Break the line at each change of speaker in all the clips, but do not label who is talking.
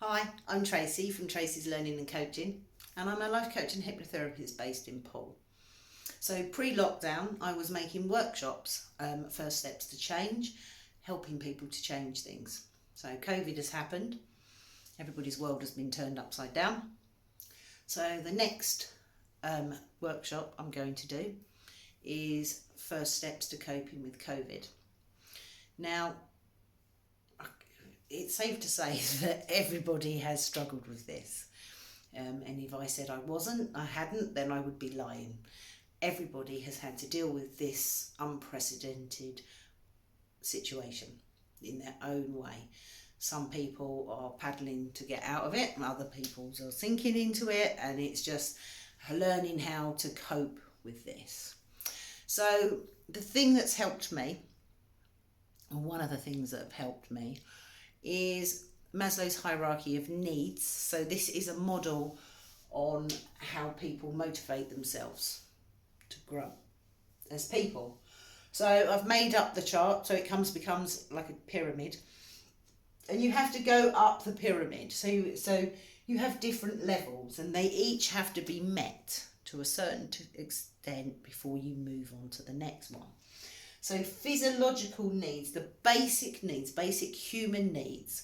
Hi, I'm Tracy from Tracy's Learning and Coaching, and I'm a life coach and hypnotherapist based in Poole. So pre-lockdown, I was making workshops, first steps to change, helping people to change things. So COVID has happened, everybody's world has been turned upside down. So the next workshop I'm going to do is first steps to coping with COVID. Now, it's safe to say that everybody has struggled with this. And if I said I hadn't, then I would be lying. Everybody has had to deal with this unprecedented situation in their own way. Some people are paddling to get out of it, and other people are sinking into it, and it's just learning how to cope with this. So the thing that's helped me, and one of the things that have helped me, is Maslow's Hierarchy of Needs. So this is a model on how people motivate themselves to grow as people. So I've made up the chart so it becomes like a pyramid, and you have to go up the pyramid. So you have different levels, and they each have to be met to a certain extent before you move on to the next one. So physiological needs, the basic needs, basic human needs,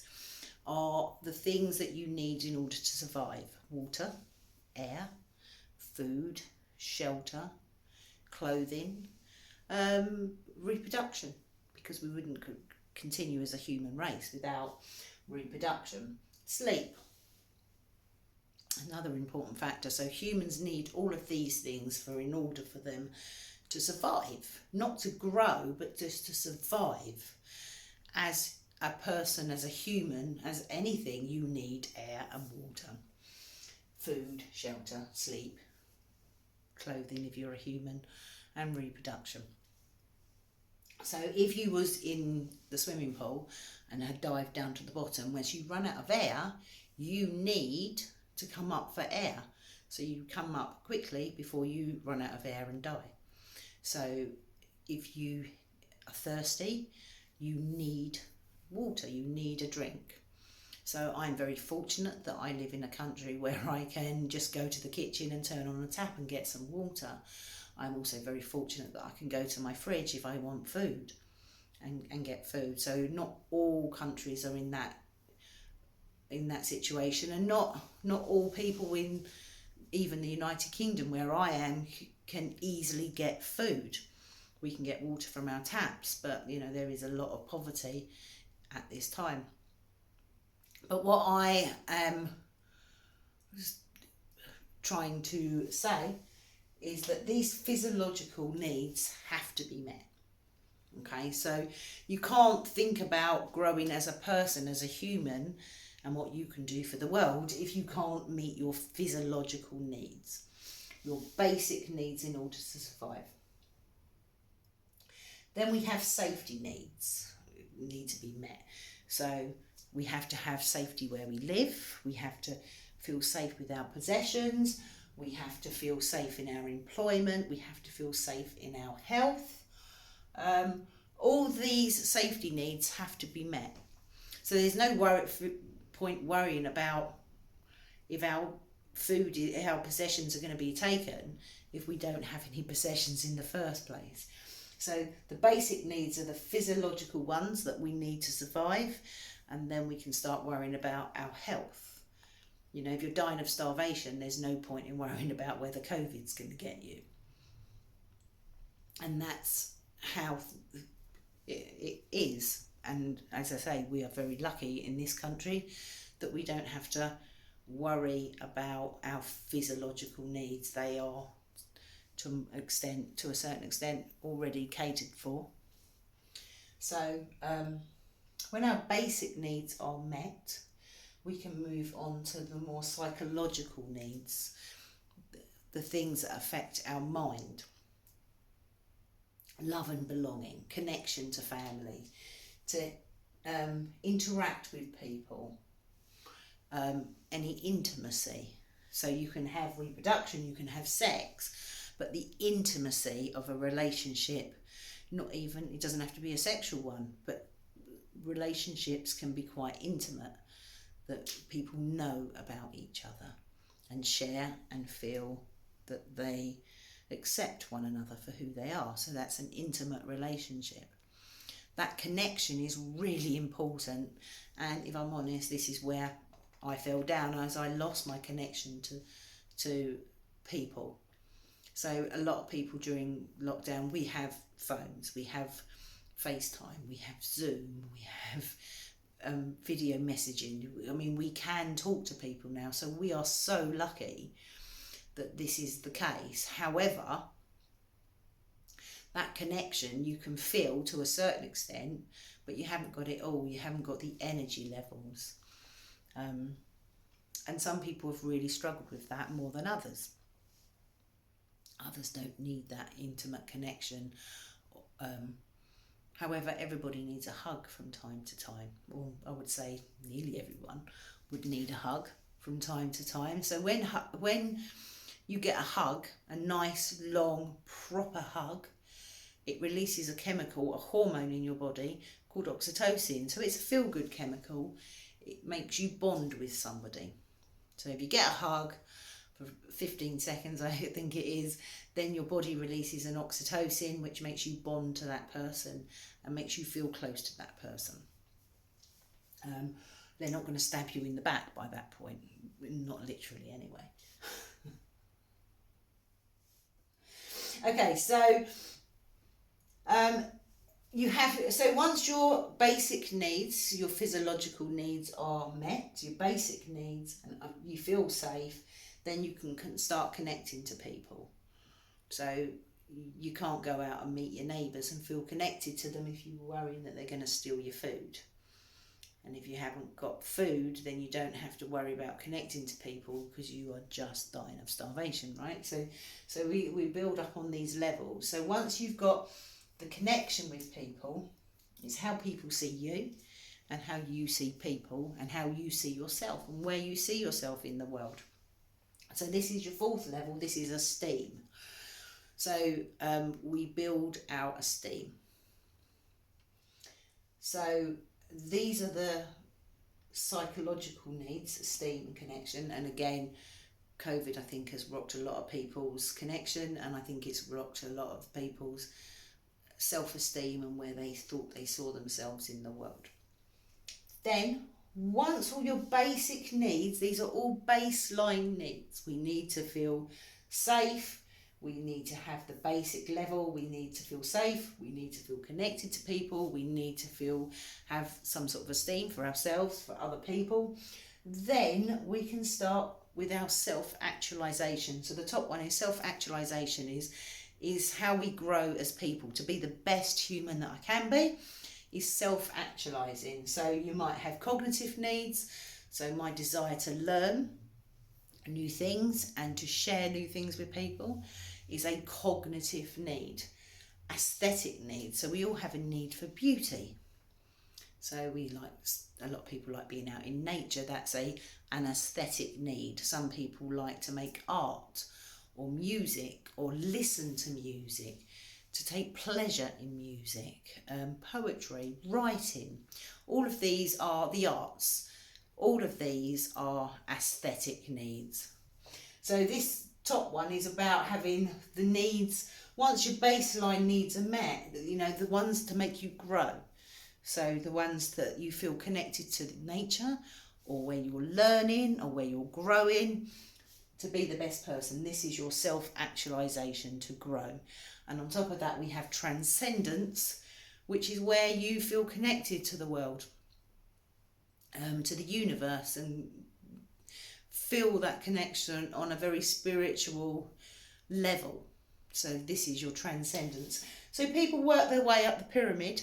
are the things that you need in order to survive. Water, air, food, shelter, clothing, reproduction, because we wouldn't continue as a human race without reproduction. Sleep, another important factor. So humans need all of these things in order for them to survive, not to grow, but just to survive. As a person, as a human, as anything, you need air and water, food, shelter, sleep, clothing if you're a human, and reproduction. So if you was in the swimming pool and had dived down to the bottom, once you run out of air, you need to come up for air. So you come up quickly before you run out of air and die. So if you are thirsty, you need water, you need a drink. So I'm very fortunate that I live in a country where I can just go to the kitchen and turn on the tap and get some water. I'm also very fortunate that I can go to my fridge if I want food and get food. So not all countries are in that situation, and not all people in even the United Kingdom where I am can easily get food. We can get water from our taps, but there is a lot of poverty at this time. But what I am trying to say is that these physiological needs have to be met. Okay, so you can't think about growing as a person, as a human, and what you can do for the world if you can't meet your physiological needs, your basic needs in order to survive. Then we have safety needs, need to be met. So we have to have safety where we live, we have to feel safe with our possessions, we have to feel safe in our employment, we have to feel safe in our health. All these safety needs have to be met. So there's no point worrying about if our food, our possessions are going to be taken if we don't have any possessions in the first place. So the basic needs are the physiological ones that we need to survive, and then we can start worrying about our health. If you're dying of starvation, there's no point in worrying about whether COVID's going to get you. And that's how it is. And as I say, we are very lucky in this country that we don't have to worry about our physiological needs. They are to a certain extent already catered for. So when our basic needs are met, we can move on to the more psychological needs, the things that affect our mind. Love and belonging, connection to family, to interact with people, any intimacy. So you can have reproduction, you can have sex, but the intimacy of a relationship, it doesn't have to be a sexual one, but relationships can be quite intimate. that people know about each other and share and feel that they accept one another for who they are. So that's an intimate relationship. That connection is really important, and if I'm honest, this is where I fell down, as I lost my connection to people. So a lot of people during lockdown, we have phones, we have FaceTime, we have Zoom, we have video messaging. I mean, we can talk to people now, so we are so lucky that this is the case. However, that connection you can feel to a certain extent, but you haven't got it all. You haven't got the energy levels. And some people have really struggled with that more than others. Others don't need that intimate connection. However, everybody needs a hug from time to time. Or I would say nearly everyone would need a hug from time to time. So when you get a hug, a nice, long, proper hug, it releases a chemical, a hormone in your body called oxytocin. So it's a feel-good chemical. It makes you bond with somebody. So if you get a hug for 15 seconds, I think it is, then your body releases an oxytocin, which makes you bond to that person and makes you feel close to that person. They're not going to stab you in the back by that point, not literally anyway. Okay, so so once your basic needs, your physiological needs are met, your basic needs, and you feel safe, then you can start connecting to people. So you can't go out and meet your neighbours and feel connected to them if you're worrying that they're going to steal your food. And if you haven't got food, then you don't have to worry about connecting to people because you are just dying of starvation, right? So we build up on these levels. So once you've got the connection with people, it's how people see you and how you see people and how you see yourself and where you see yourself in the world. So this is your fourth level. This is esteem. So we build our esteem. So these are the psychological needs, esteem and connection. And again, COVID, I think, has rocked a lot of people's connection, and I think it's rocked a lot of people's self-esteem and where they thought they saw themselves in the world. Then, once all your basic needs, these are all baseline needs. We need to feel safe. We need to have the basic level. We need to feel safe. We need to feel connected to people. We need to have some sort of esteem for ourselves, for other people. Then we can start with our self-actualization. So the top one is self-actualization is how we grow as people. To be the best human that I can be is self-actualizing. So you might have cognitive needs. So my desire to learn new things and to share new things with people is a cognitive need. Aesthetic need, so we all have a need for beauty. So a lot of people like being out in nature. That's an aesthetic need. Some people like to make art or music or listen to music, to take pleasure in music, poetry, writing. All of these are the arts. All of these are aesthetic needs. So this top one is about having the needs, once your baseline needs are met, the ones to make you grow. So the ones that you feel connected to nature, or where you're learning, or where you're growing to be the best person. This is your self-actualization, to grow. And on top of that, we have transcendence, which is where you feel connected to the world, to the universe, and feel that connection on a very spiritual level. So this is your transcendence. So people work their way up the pyramid,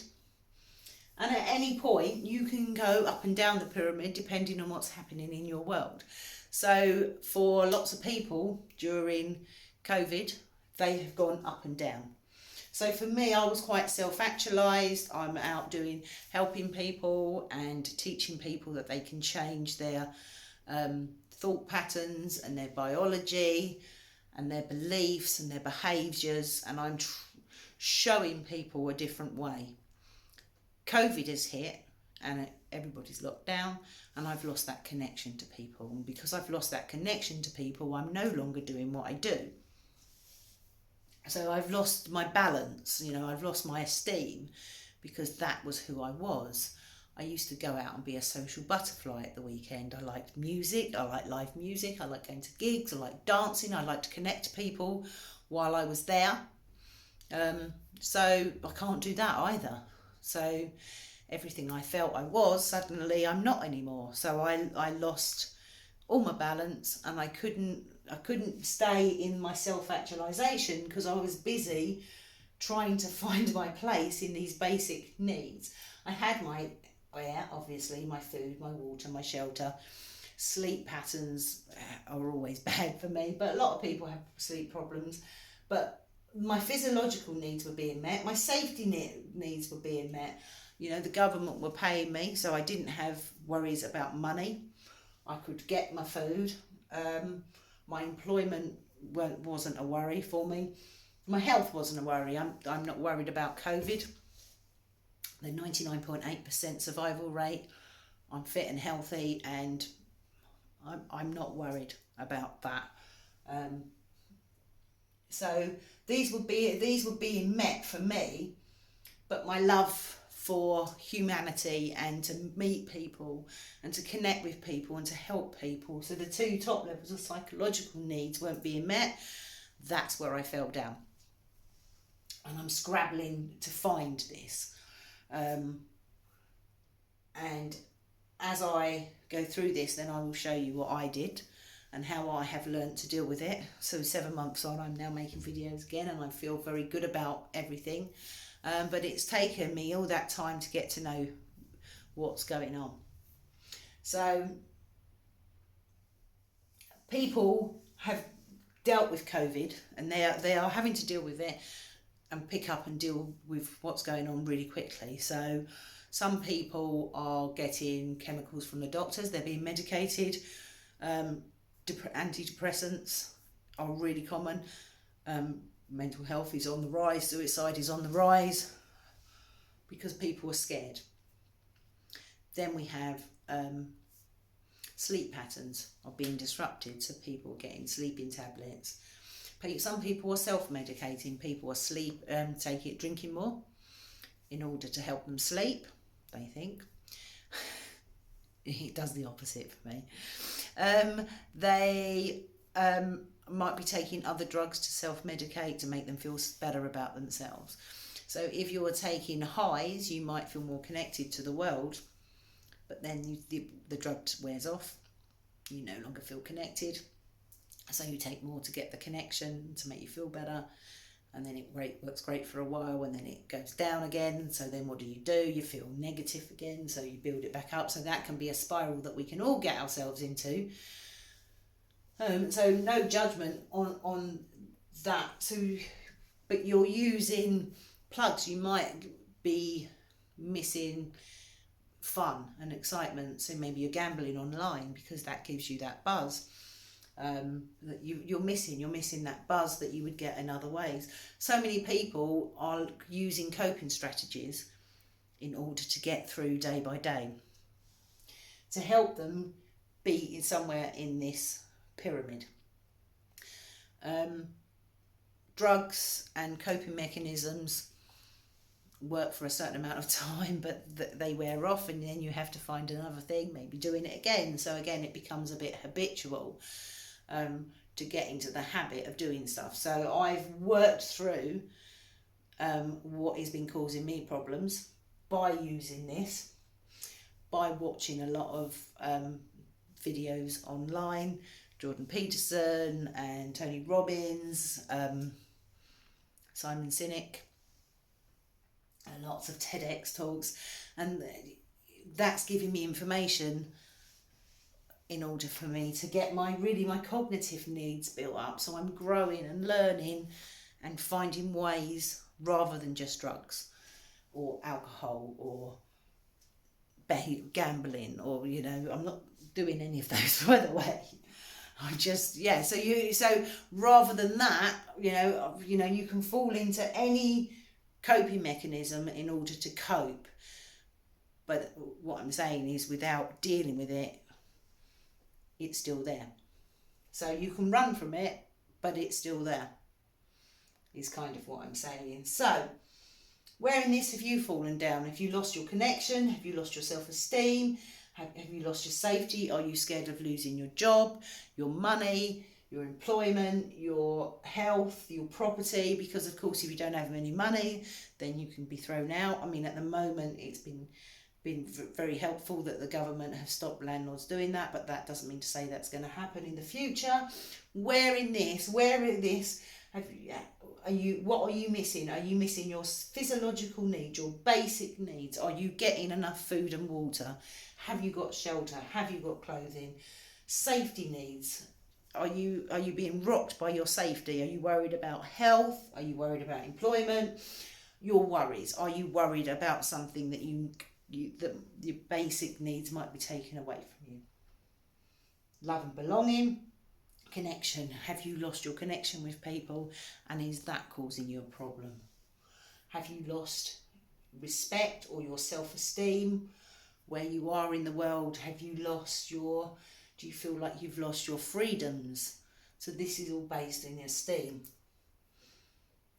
and at any point you can go up and down the pyramid depending on what's happening in your world. So for lots of people during COVID, they have gone up and down. So for me, I was quite self-actualized. I'm out helping people and teaching people that they can change their thought patterns and their biology and their beliefs and their behaviours, and I'm showing people a different way. COVID has hit, and everybody's locked down, and I've lost that connection to people. And because I've lost that connection to people, I'm no longer doing what I do. So I've lost my balance, I've lost my esteem, because that was who I was. I used to go out and be a social butterfly at the weekend. I liked music, I liked live music, I liked going to gigs, I liked dancing, I liked to connect to people while I was there. So I can't do that either. So everything I felt I was, suddenly I'm not anymore. So I lost all my balance, and I couldn't stay in my self-actualization because I was busy trying to find my place in these basic needs. I had my air, obviously, my food, my water, my shelter. Sleep patterns are always bad for me, but a lot of people have sleep problems. But my physiological needs were being met, my safety needs were being met. The government were paying me, so I didn't have worries about money. I could get my food. My employment wasn't a worry for me. My health wasn't a worry. I'm not worried about COVID. The 99.8% survival rate. I'm fit and healthy, and I'm not worried about that. So these were being met for me, but my love for humanity and to meet people and to connect with people and to help people, so the two top levels of psychological needs weren't being met. That's where I fell down, and I'm scrabbling to find this. And as I go through this, then I will show you what I did and how I have learned to deal with it. So 7 months on, I'm now making videos again, and I feel very good about everything. But it's taken me all that time to get to know what's going on. So people have dealt with COVID, and they are having to deal with it and pick up and deal with what's going on really quickly. So some people are getting chemicals from the doctors, they're being medicated. Antidepressants are really common. Mental health is on the rise, suicide is on the rise, because people are scared. Then we have sleep patterns are being disrupted, so people are getting sleeping tablets. Some people are self-medicating. People are drinking more in order to help them sleep, they think. It does the opposite for me. They might be taking other drugs to self-medicate to make them feel better about themselves. So if you're taking highs, you might feel more connected to the world, but then the drug wears off. You no longer feel connected. So you take more to get the connection, to make you feel better, and then it works great for a while, and then it goes down again. So then what do? You feel negative again, so you build it back up. So that can be a spiral that we can all get ourselves into. So no judgment on that. So, but you're using plugs. You might be missing fun and excitement. So maybe you're gambling online because that gives you that buzz. That you're missing that buzz that you would get in other ways. So many people are using coping strategies in order to get through day by day, to help them be somewhere in this pyramid. Drugs and coping mechanisms work for a certain amount of time, but they wear off, and then you have to find another thing, maybe doing it again. So again, it becomes a bit habitual. To get into the habit of doing stuff. So I've worked through what has been causing me problems by using this, by watching a lot of videos online, Jordan Peterson and Tony Robbins, Simon Sinek, and lots of TEDx talks, and that's giving me information in order for me to get my cognitive needs built up. So I'm growing and learning and finding ways, rather than just drugs or alcohol or gambling, or I'm not doing any of those, by the way. I just so rather than that, you can fall into any coping mechanism in order to cope. But what I'm saying is, without dealing with it, it's still there. So you can run from it, but it's still there, is kind of what I'm saying. So where in this have you fallen down? Have you lost your connection? Have you lost your self-esteem? Have you lost your safety? Are you scared of losing your job, your money, your employment, your health, your property? Because of course, if you don't have any money, then you can be thrown out. I mean, at the moment, it's been very helpful that the government have stopped landlords doing that, but that doesn't mean to say that's going to happen in the future. Where in this what are you missing? Are you missing your physiological needs, your basic needs? Are you getting enough food and water? Have you got shelter? Have you got clothing? Safety needs. Are you being rocked by your safety? Are you worried about health? Are you worried about employment? Your worries. Are you worried about something that that your basic needs might be taken away from you? Love and belonging, connection. Have you lost your connection with people, and is that causing you a problem? Have you lost respect or your self-esteem where you are in the world? Have you lost do you feel like you've lost your freedoms? So this is all based in esteem.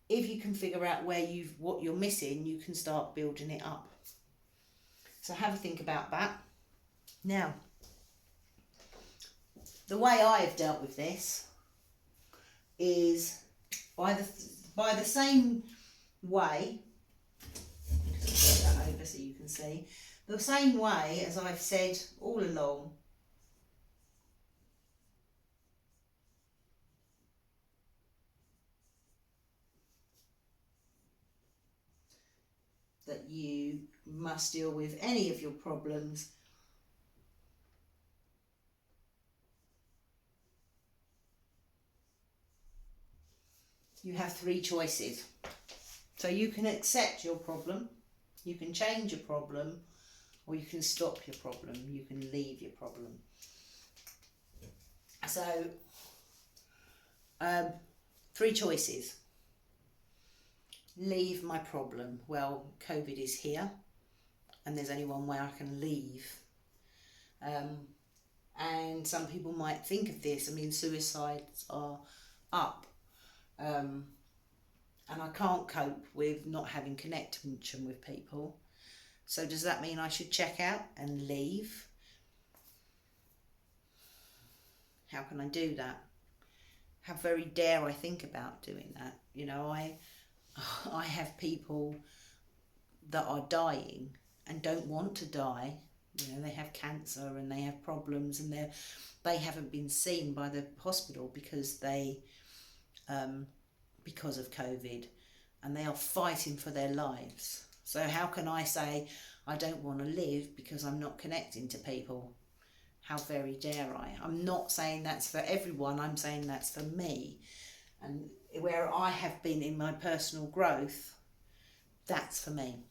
If you can figure out what you're missing, you can start building it up. So have a think about that. Now, the way I have dealt with this is by the same way. Just put that over so you can see. The same way as I've said all along. That you must deal with any of your problems you have 3 choices. So you can accept your problem, you can change your problem, or you can stop your problem, you can leave your problem. So 3 choices. Leave my problem. Well, COVID is here and there's only one way I can leave. And some people might think of this. I mean, suicides are up. And I can't cope with not having connection with people. So does that mean I should check out and leave? How can I do that? How very dare I think about doing that? You know, I have people that are dying and don't want to die. You know, they have cancer and they have problems, and they haven't been seen by the hospital because of COVID, and they are fighting for their lives. So how can I say I don't want to live because I'm not connecting to people? How very dare I? I'm not saying that's for everyone, I'm saying that's for me. And where I have been in my personal growth, that's for me.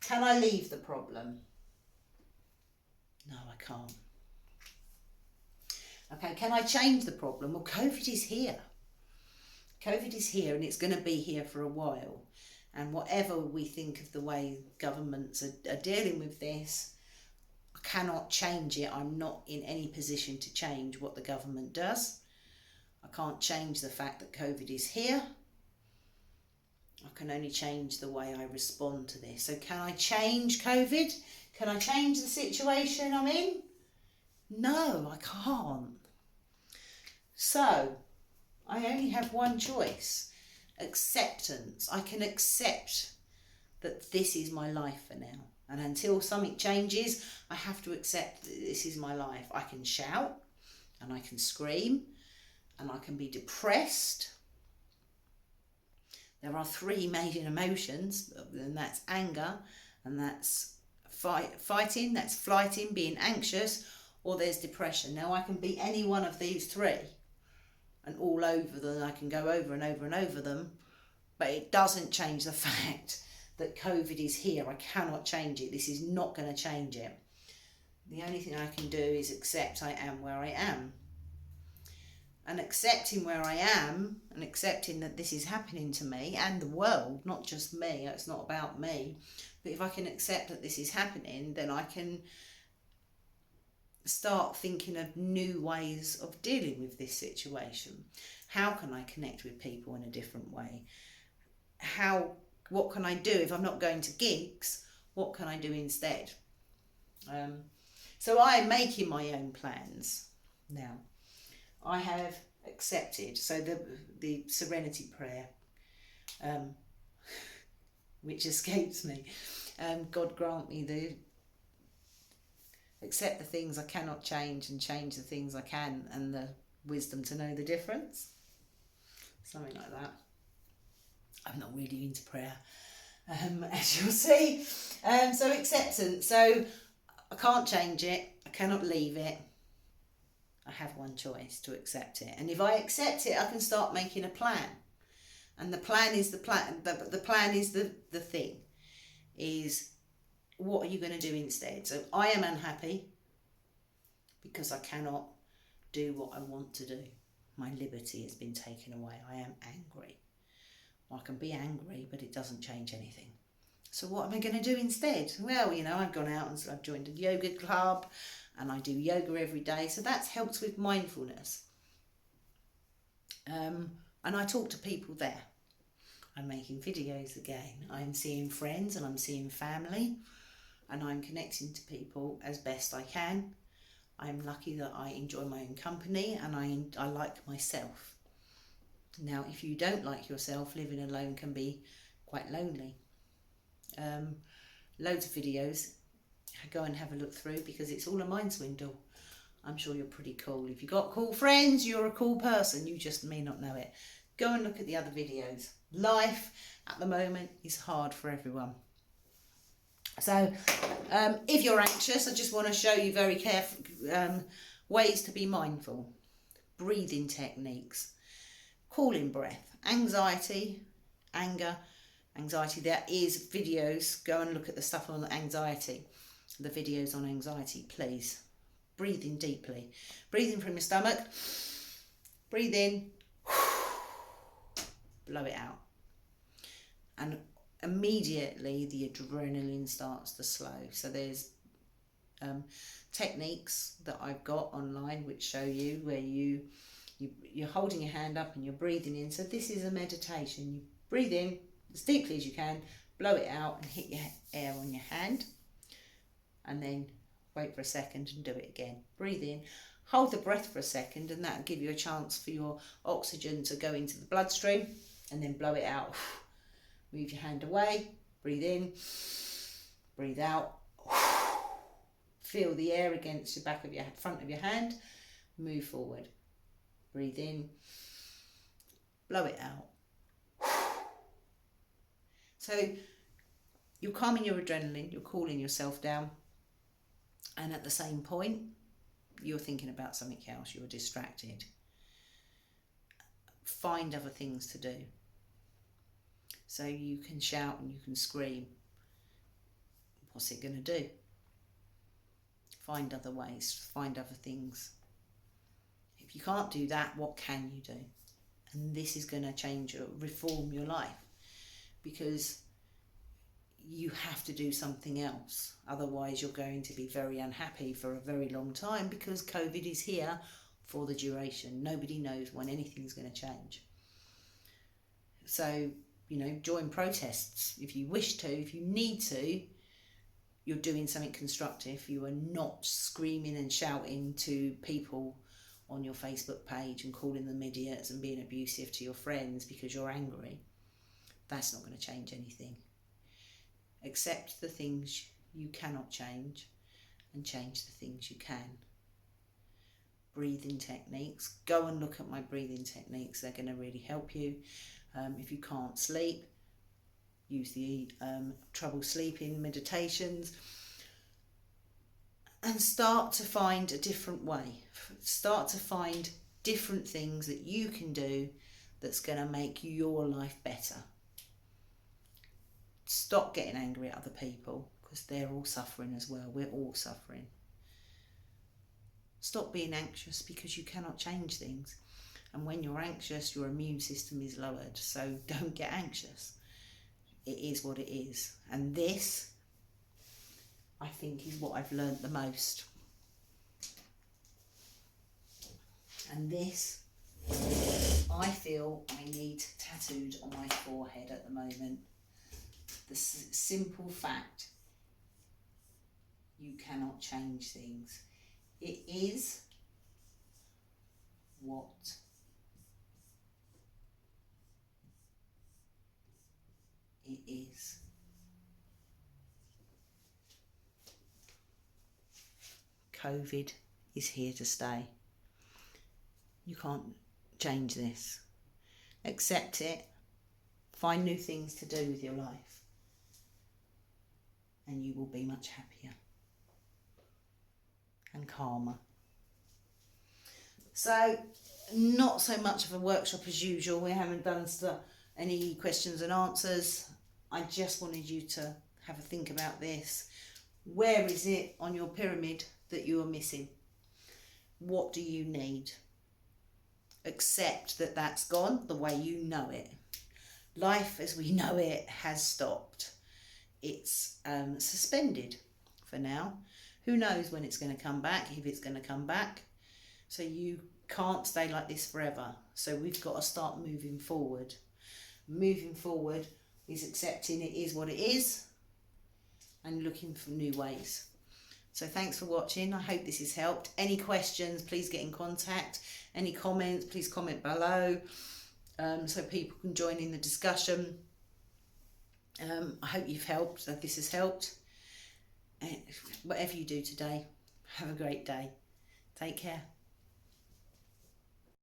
Can I leave the problem? No, I can't. Okay, can I change the problem? Well, COVID is here. COVID is here and it's going to be here for a while. And whatever we think of the way governments are dealing with this, I cannot change it. I'm not in any position to change what the government does. I can't change the fact that COVID is here. I can only change the way I respond to this. So can I change COVID? Can I change the situation I'm in? No, I can't. So I only have one choice. Acceptance. I can accept that this is my life for now. And until something changes, I have to accept that this is my life. I can shout and I can scream and I can be depressed. There are 3 major emotions, and that's anger, and that's fighting, that's flighting, being anxious, or there's depression. Now I can be any one of these 3 and all over them. I can go over and over and over them, but it doesn't change the fact that COVID is here. I cannot change it. This is not going to change it. The only thing I can do is accept I am where I am. and accepting where I am and accepting that this is happening to me and the world, not just me. It's not about me. But if I can accept that this is happening, then I can start thinking of new ways of dealing with this situation. How can I connect with people in a different way? What can I do if I'm not going to gigs? What can I do instead? So I am making my own plans now. I have accepted, so the serenity prayer, which escapes me, God grant me the accept the things I cannot change and change the things I can, and the wisdom to know the difference. Something like that. I'm not really into prayer, as you'll see. So acceptance. So I can't change it. I cannot leave it. I have one choice, to accept it. And if I accept it, I can start making a plan. And the plan is the plan. The plan is the thing. Is what are you going to do instead? So I am unhappy because I cannot do what I want to do. My liberty has been taken away. I am angry. Well, I can be angry, but it doesn't change anything. So what am I going to do instead? Well, I've gone out and I've joined a yoga club and I do yoga every day. So that's helped with mindfulness. And I talk to people there. I'm making videos again. I'm seeing friends and I'm seeing family and I'm connecting to people as best I can. I'm lucky that I enjoy my own company and I like myself. Now, if you don't like yourself, living alone can be quite lonely. Loads of videos. Go and have a look through because it's all a mind swindle. I'm sure you're pretty cool. If you've got cool friends, you're a cool person. You just may not know it. Go and look at the other videos. Life at the moment is hard for everyone. So if you're anxious, I just want to show you very careful ways to be mindful. Breathing techniques. Calling breath. Anxiety, anger, anxiety. There is videos. Go and look at the stuff on anxiety. The videos on anxiety, please. Breathing deeply. Breathing from your stomach. Breathe in. Blow it out. And immediately the adrenaline starts to slow. So there's techniques that I've got online which show you where you're holding your hand up and you're breathing in. So this is a meditation. You breathe in as deeply as you can, blow it out and hit your air on your hand. And then wait for a second and do it again. Breathe in, hold the breath for a second, and that'll give you a chance for your oxygen to go into the bloodstream, and then blow it out. Move your hand away, breathe in, breathe out. Feel the air against the back of your front of your hand, move forward. Breathe in, blow it out. So you're calming your adrenaline, you're cooling yourself down. And at the same point, you're thinking about something else, you're distracted. Find other things to do. So you can shout and you can scream. What's it going to do? Find other ways, find other things. If you can't do that, what can you do? And this is going to change or reform your life, because you have to do something else. Otherwise, you're going to be very unhappy for a very long time, because COVID is here for the duration. Nobody knows when anything's going to change. So, join protests if you wish to, if you need to. You're doing something constructive. You are not screaming and shouting to people on your Facebook page and calling them idiots and being abusive to your friends because you're angry. That's not going to change anything. Accept the things you cannot change and change the things you can. Breathing techniques. Go and look at my breathing techniques. They're going to really help you. If you can't sleep, use the trouble sleeping meditations. And start to find a different way. Start to find different things that you can do that's going to make your life better. Stop getting angry at other people, because they're all suffering as well. We're all suffering. Stop being anxious because you cannot change things. And when you're anxious, your immune system is lowered. So don't get anxious. It is what it is. And this, I think, is what I've learnt the most. And this, I feel I need tattooed on my forehead at the moment. The simple fact, you cannot change things. It is what it is. COVID is here to stay. You can't change this. Accept it. Find new things to do with your life. And you will be much happier and calmer. So, not so much of a workshop as usual. We haven't done any questions and answers. I just wanted you to have a think about this. Where is it on your pyramid that you are missing? What do you need? Accept that that's gone the way you know it. Life as we know it has stopped. It's suspended for now. Who knows when it's going to come back, if it's going to come back. So you can't stay like this forever. So we've got to start moving forward. Moving forward is accepting it is what it is and looking for new ways. So thanks for watching. I hope this has helped. Any questions, please get in contact. Any comments, please comment below so people can join in the discussion. I hope you've helped, that this has helped. Whatever you do today, have a great day. Take care.